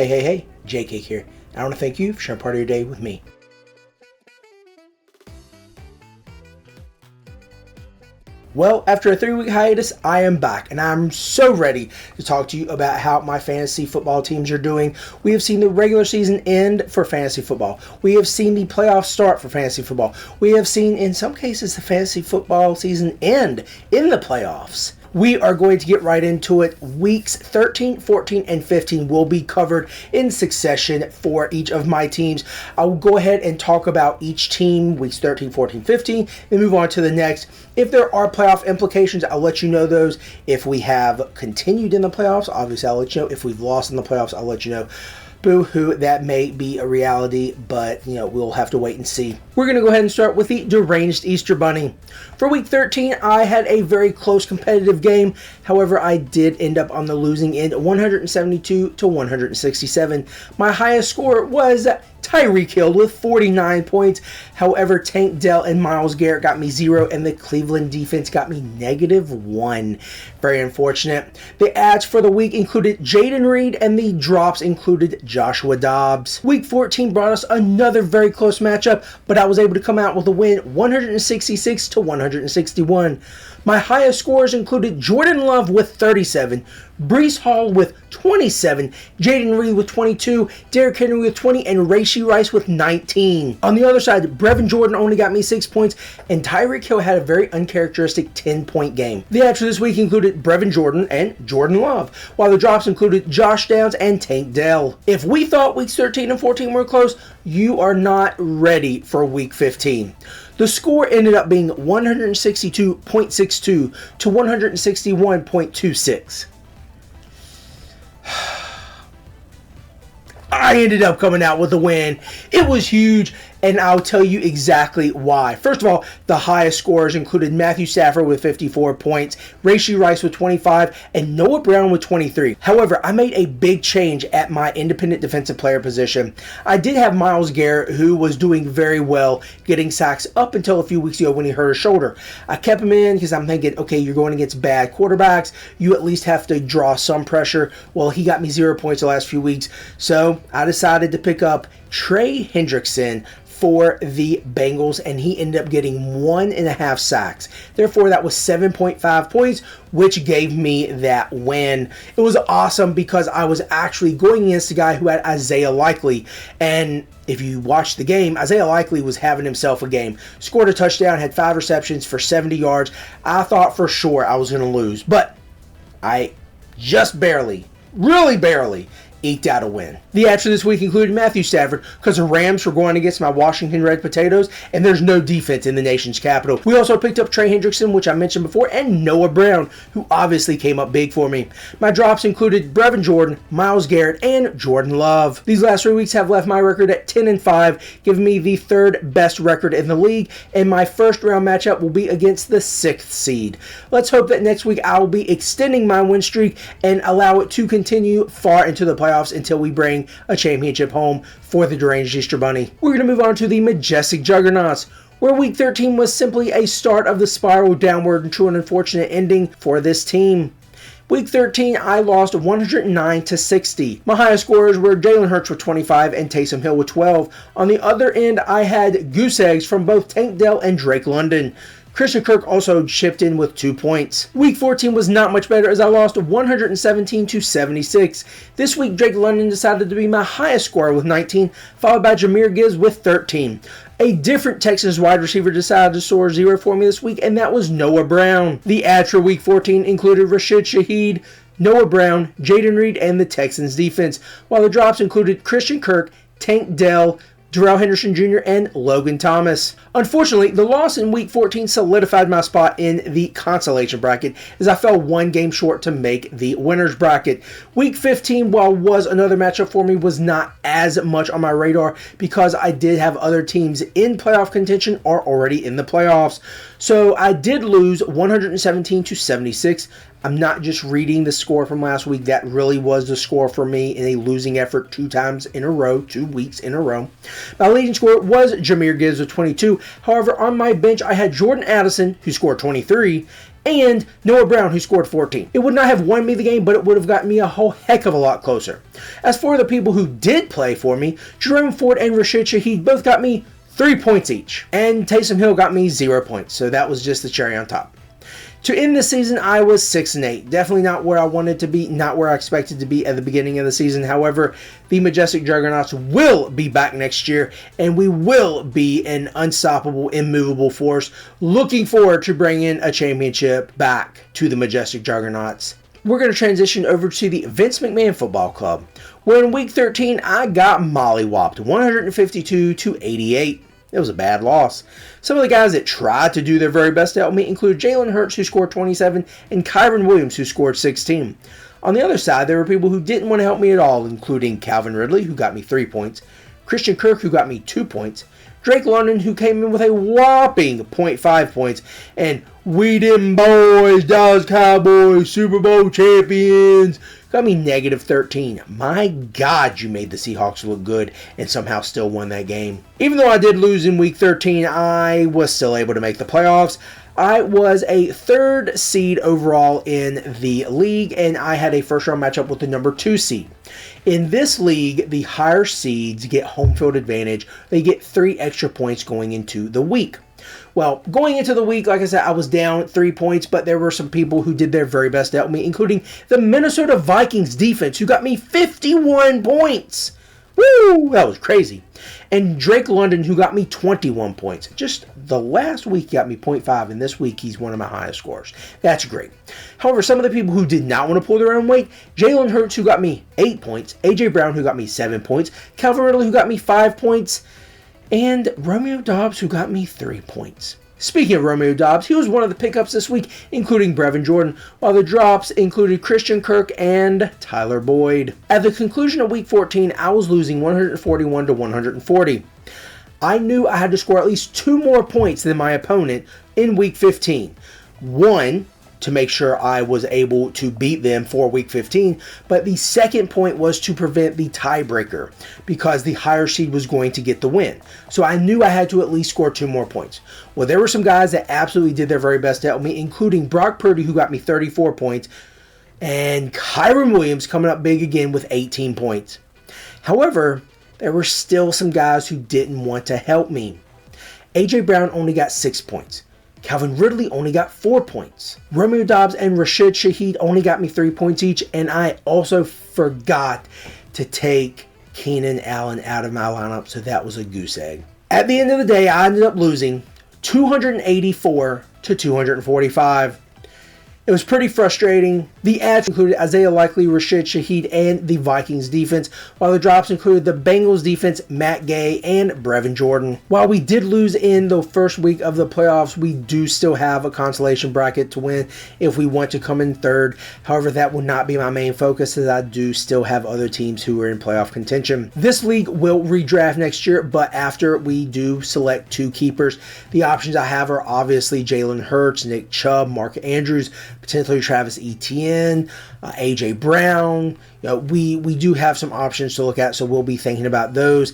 Hey, JK here. I want to thank you for sharing part of your day with me. Well, after a 3-week hiatus, I am back, and I'm so ready to talk to you about how my fantasy football teams are doing. We have seen the regular season end for fantasy football. We have seen the playoffs start for fantasy football. We have seen, in some cases, the fantasy football season end in the playoffs. We are going to get right into it. Weeks 13, 14, and 15 will be covered in succession for each of my teams. I will go ahead and talk about each team, weeks 13, 14, 15, and move on to the next. If there are playoff implications, I'll let you know those. If we have continued in the playoffs, obviously I'll let you know. If we've lost in the playoffs, I'll let you know. Boo-hoo, that may be a reality, but, we'll have to wait and see. We're going to go ahead and start with the deranged Easter Bunny. For week 13, I had a very close competitive game. However, I did end up on the losing end, 172 to 167. My highest score was Tyreek Hill with 49 points. However, Tank Dell and Myles Garrett got me 0, and the Cleveland defense got me -1. Very unfortunate. The ads for the week included Jaden Reed, and the drops included Joshua Dobbs. Week 14 brought us another very close matchup, but I was able to come out with a win, 166 to 161. My highest scores included Jordan Love with 37, Breece Hall with 27, Jaden Reed with 22, Derrick Henry with 20, and Rashee Rice with 19. On the other side, Brevin Jordan only got me 6 points, and Tyreek Hill had a very uncharacteristic 10-point game. The ads for this week included Brevin Jordan and Jordan Love, while the drops included Josh Downs and Tank Dell. If we thought weeks 13 and 14 were close, you are not ready for week 15. The score ended up being 162.62 to 161.26. I ended up coming out with a win. It was huge, and I'll tell you exactly why. First of all, the highest scorers included Matthew Stafford with 54 points, Rashee Rice with 25, and Noah Brown with 23. However, I made a big change at my independent defensive player position. I did have Myles Garrett, who was doing very well, getting sacks up until a few weeks ago when he hurt his shoulder. I kept him in because I'm thinking, okay, you're going against bad quarterbacks. You at least have to draw some pressure. Well, he got me 0 points the last few weeks, so I decided to pick up Trey Hendrickson for the Bengals, and he ended up getting 1.5 sacks. Therefore, that was 7.5 points, which gave me that win. It was awesome because I was actually going against a guy who had Isaiah Likely, and if you watch the game, Isaiah Likely was having himself a game. Scored a touchdown, had 5 receptions for 70 yards. I thought for sure I was going to lose, but I just barely, really barely, eked out a win. The ads for this week included Matthew Stafford because the Rams were going against my Washington Red Potatoes, and there's no defense in the nation's capital. We also picked up Trey Hendrickson, which I mentioned before, and Noah Brown, who obviously came up big for me. My drops included Brevin Jordan, Myles Garrett, and Jordan Love. These last 3 weeks have left my record at 10-5, giving me the 3rd best record in the league, and my first round matchup will be against the 6th seed. Let's hope that next week I will be extending my win streak and allow it to continue far into the playoffs until we bring a championship home for the deranged Easter Bunny. We're going to move on to the majestic Juggernauts, where week 13 was simply a start of the spiral downward and true and unfortunate ending for this team. Week 13, I lost 109 to 60. My highest scorers were Jalen Hurts with 25 and Taysom Hill with 12. On the other end, I had goose eggs from both Tank Dell and Drake London. Christian Kirk also chipped in with 2 points. Week 14 was not much better as I lost 117 to 76. This week, Drake London decided to be my highest scorer with 19, followed by Jahmyr Gibbs with 13. A different Texans wide receiver decided to soar 0 for me this week, and that was Noah Brown. The ads for week 14 included Rashid Shaheed, Noah Brown, Jaden Reed, and the Texans defense, while the drops included Christian Kirk, Tank Dell, Darrell Henderson Jr., and Logan Thomas. Unfortunately, the loss in Week 14 solidified my spot in the consolation bracket as I fell 1 game short to make the winner's bracket. Week 15, while was another matchup for me, was not as much on my radar because I did have other teams in playoff contention or already in the playoffs. So I did lose 117 to 76. I'm not just reading the score from last week. That really was the score for me in a losing effort 2 times in a row, 2 weeks in a row. My leading scorer was Jahmyr Gibbs with 22. However, on my bench, I had Jordan Addison, who scored 23, and Noah Brown, who scored 14. It would not have won me the game, but it would have gotten me a whole heck of a lot closer. As for the people who did play for me, Jerome Ford and Rashid Shaheed both got me 3 points each, and Taysom Hill got me 0 points, so that was just the cherry on top. To end the season, I was 6-8. Definitely not where I wanted to be, not where I expected to be at the beginning of the season. However, the Majestic Juggernauts will be back next year, and we will be an unstoppable, immovable force. Looking forward to bringing a championship back to the Majestic Juggernauts. We're going to transition over to the Vince McMahon Football Club, where in Week 13, I got mollywopped 152-88. It was a bad loss. Some of the guys that tried to do their very best to help me include Jalen Hurts, who scored 27, and Kyron Williams, who scored 16. On the other side, there were people who didn't want to help me at all, including Calvin Ridley, who got me 3 points, Christian Kirk, who got me 2 points, Drake London, who came in with a whopping 0.5 points, and we them boys, Dallas Cowboys, Super Bowl champions, got me negative 13. My God, you made the Seahawks look good and somehow still won that game. Even though I did lose in Week 13, I was still able to make the playoffs. I was a 3rd seed overall in the league, and I had a first-round matchup with the number 2 seed. In this league, the higher seeds get home field advantage. They get 3 extra points going into the week. Well, going into the week, like I said, I was down 3 points, but there were some people who did their very best to help me, including the Minnesota Vikings defense, who got me 51 points. Woo! That was crazy. And Drake London, who got me 21 points. Just the last week he got me 0.5, and this week he's one of my highest scores. That's great. However, some of the people who did not want to pull their own weight, Jalen Hurts, who got me 8 points, A.J. Brown, who got me 7 points, Calvin Ridley, who got me 5 points, and Romeo Doubs, who got me 3 points. Speaking of Romeo Doubs, he was one of the pickups this week, including Brevin Jordan, while the drops included Christian Kirk and Tyler Boyd. At the conclusion of Week 14, I was losing 141-140. I knew I had to score at least 2 more points than my opponent in Week 15. One, to make sure I was able to beat them for Week 15, but the second point was to prevent the tiebreaker because the higher seed was going to get the win. So I knew I had to at least score 2 more points. Well, there were some guys that absolutely did their very best to help me, including Brock Purdy, who got me 34 points, and Kyron Williams coming up big again with 18 points. However, there were still some guys who didn't want to help me. A.J. Brown only got 6 points. Calvin Ridley only got 4 points. Romeo Doubs and Rashid Shaheed only got me 3 points each, and I also forgot to take Keenan Allen out of my lineup, so that was a goose egg. At the end of the day, I ended up losing 284-245. It was pretty frustrating. The ads included Isaiah Likely, Rashid Shaheed, and the Vikings defense, while the drops included the Bengals defense, Matt Gay, and Brevin Jordan. While we did lose in the first week of the playoffs, we do still have a consolation bracket to win if we want to come in third. However, that will not be my main focus, as I do still have other teams who are in playoff contention. This league will redraft next year, but after we do select 2 keepers, the options I have are obviously Jalen Hurts, Nick Chubb, Mark Andrews, potentially Travis Etienne, A.J. Brown. We do have some options to look at, so we'll be thinking about those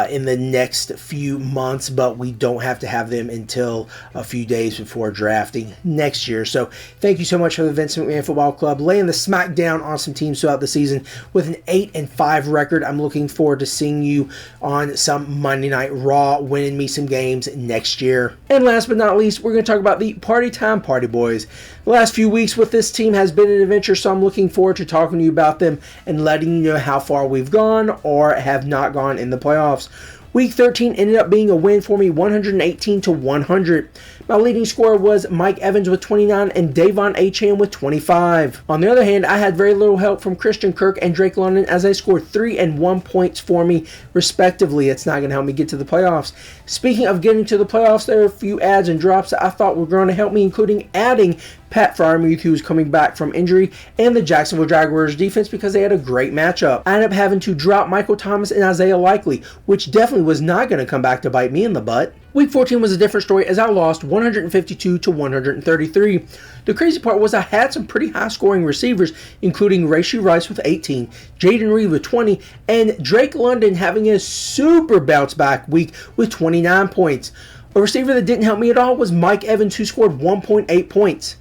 in the next few months, but we don't have to have them until a few days before drafting next year. So thank you so much for the Vince McMahon Football Club laying the smackdown on some teams throughout the season with an 8-5 record. I'm looking forward to seeing you on some Monday Night Raw, winning me some games next year. And last but not least, we're going to talk about the Party Time Party Boys. The last few weeks with this team has been an adventure, so I'm looking forward to talking to you about them and letting you know how far we've gone or have not gone in the playoffs. Week 13 ended up being a win for me, 118-100. My leading scorer was Mike Evans with 29 and Davon Achane with 25. On the other hand, I had very little help from Christian Kirk and Drake London, as they scored 3 and 1 points for me, respectively. It's not going to help me get to the playoffs. Speaking of getting to the playoffs, there are a few adds and drops that I thought were going to help me, including adding Pat Freiermuth, who was coming back from injury, and the Jacksonville Jaguars defense because they had a great matchup. I ended up having to drop Michael Thomas and Isaiah Likely, which definitely was not going to come back to bite me in the butt. Week 14 was a different story, as I lost 152-133. The crazy part was I had some pretty high-scoring receivers, including Rashee Rice with 18, Jaden Reed with 20, and Drake London having a super bounce-back week with 29 points. A receiver that didn't help me at all was Mike Evans, who scored 1.8 points.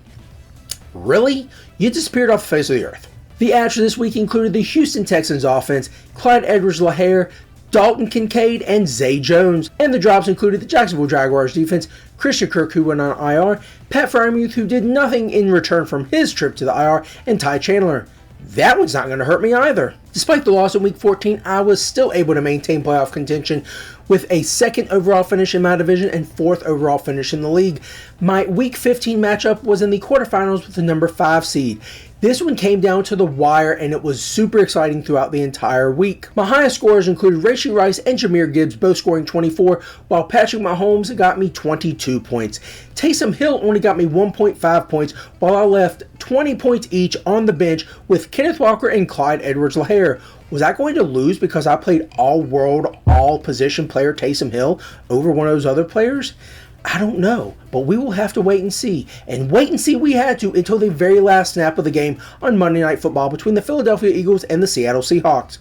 Really? You disappeared off the face of the earth. The ads for this week included the Houston Texans offense, Clyde Edwards-Helaire, Dalton Kincaid, and Zay Jones. And the drops included the Jacksonville Jaguars defense, Christian Kirk, who went on IR, Pat Freiermuth, who did nothing in return from his trip to the IR, and Ty Chandler. That one's not going to hurt me either. Despite the loss in Week 14, I was still able to maintain playoff contention with a 2nd overall finish in my division and 4th overall finish in the league. My Week 15 matchup was in the quarterfinals with the number 5 seed. This one came down to the wire, and it was super exciting throughout the entire week. My highest scorers included Rashee Rice and Jahmyr Gibbs, both scoring 24, while Patrick Mahomes got me 22 points. Taysom Hill only got me 1.5 points, while I left 20 points each on the bench with Kenneth Walker and Clyde Edwards-Helaire. Was I going to lose because I played all-world, all-position player Taysom Hill over one of those other players? I don't know, but we will have to wait and see. And wait and see we had to until the very last snap of the game on Monday Night Football between the Philadelphia Eagles and the Seattle Seahawks.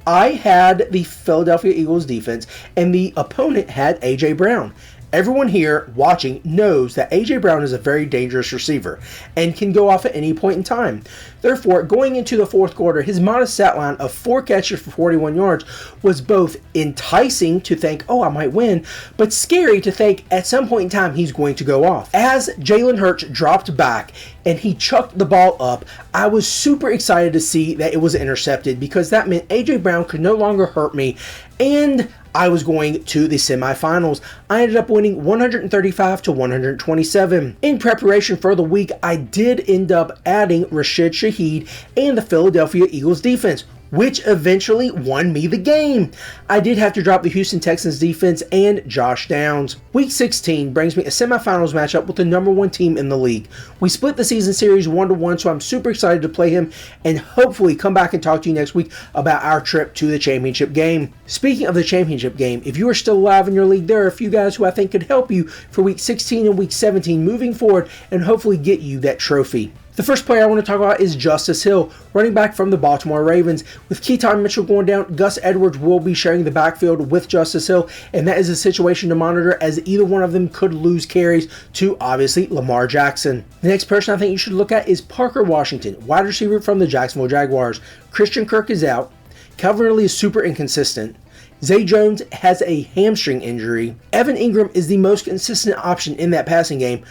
I had the Philadelphia Eagles defense, and the opponent had A.J. Brown. Everyone here watching knows that A.J. Brown is a very dangerous receiver and can go off at any point in time. Therefore, going into the fourth quarter, his modest stat line of 4 catches for 41 yards was both enticing to think, oh, I might win, but scary to think at some point in time he's going to go off. As Jalen Hurts dropped back and he chucked the ball up, I was super excited to see that it was intercepted because that meant A.J. Brown could no longer hurt me, and I was going to the semifinals. I ended up winning 135 to 127. In preparation for the week, I did end up adding Rashid Shaheed and the Philadelphia Eagles defense, which eventually won me the game. I did have to drop the Houston Texans defense and Josh Downs. Week 16 brings me a semifinals matchup with the number 1 team in the league. We split the season series 1-1, so I'm super excited to play him and hopefully come back and talk to you next week about our trip to the championship game. Speaking of the championship game, if you are still alive in your league, there are a few guys who I think could help you for Week 16 and Week 17 moving forward and hopefully get you that trophy. The first player I want to talk about is Justice Hill, running back from the Baltimore Ravens. With Keaton Mitchell going down, Gus Edwards will be sharing the backfield with Justice Hill, and that is a situation to monitor as either one of them could lose carries to, obviously, Lamar Jackson. The next person I think you should look at is Parker Washington, wide receiver from the Jacksonville Jaguars. Christian Kirk is out. Calvin Ridley is super inconsistent. Zay Jones has a hamstring injury. Evan Ingram is the most consistent option in that passing game,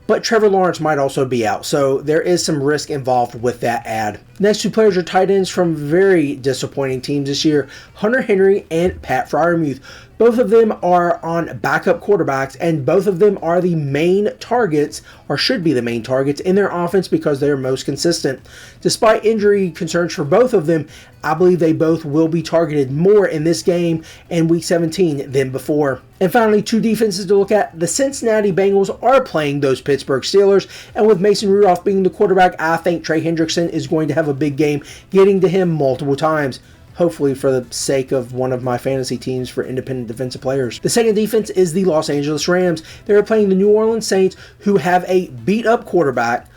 but Trevor Lawrence might also be out, so there is some risk involved with that ad. Next 2 players are tight ends from very disappointing teams this year, Hunter Henry and Pat Freiermuth. Both of them are on backup quarterbacks, and both of them are the main targets, or should be the main targets, in their offense because they're most consistent. Despite injury concerns for both of them, I believe they both will be targeted more in this game and Week 17 than before. And finally, 2 defenses to look at. The Cincinnati Bengals are playing those Pittsburgh Steelers, and with Mason Rudolph being the quarterback, I think Trey Hendrickson is going to have a big game, getting to him multiple times. Hopefully for the sake of one of my fantasy teams for independent defensive players. The second defense is the Los Angeles Rams. They're playing the New Orleans Saints, who have a beat-up quarterback,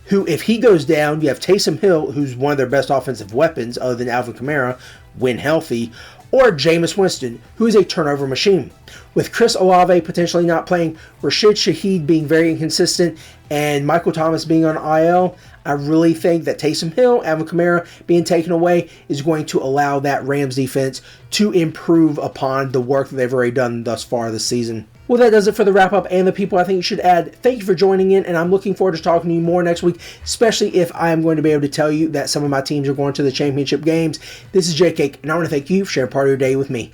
who, if he goes down, you have Taysom Hill, who's one of their best offensive weapons other than Alvin Kamara, when healthy, or Jameis Winston, who is a turnover machine. With Chris Olave potentially not playing, Rashid Shaheed being very inconsistent, and Michael Thomas being on IL, I really think that Taysom Hill, Alvin Kamara being taken away is going to allow that Rams defense to improve upon the work that they've already done thus far this season. Well, that does it for the wrap-up and the people I think you should add. Thank you for joining in, and I'm looking forward to talking to you more next week, especially if I am going to be able to tell you that some of my teams are going to the championship games. This is Jay Cake, and I want to thank you for sharing part of your day with me.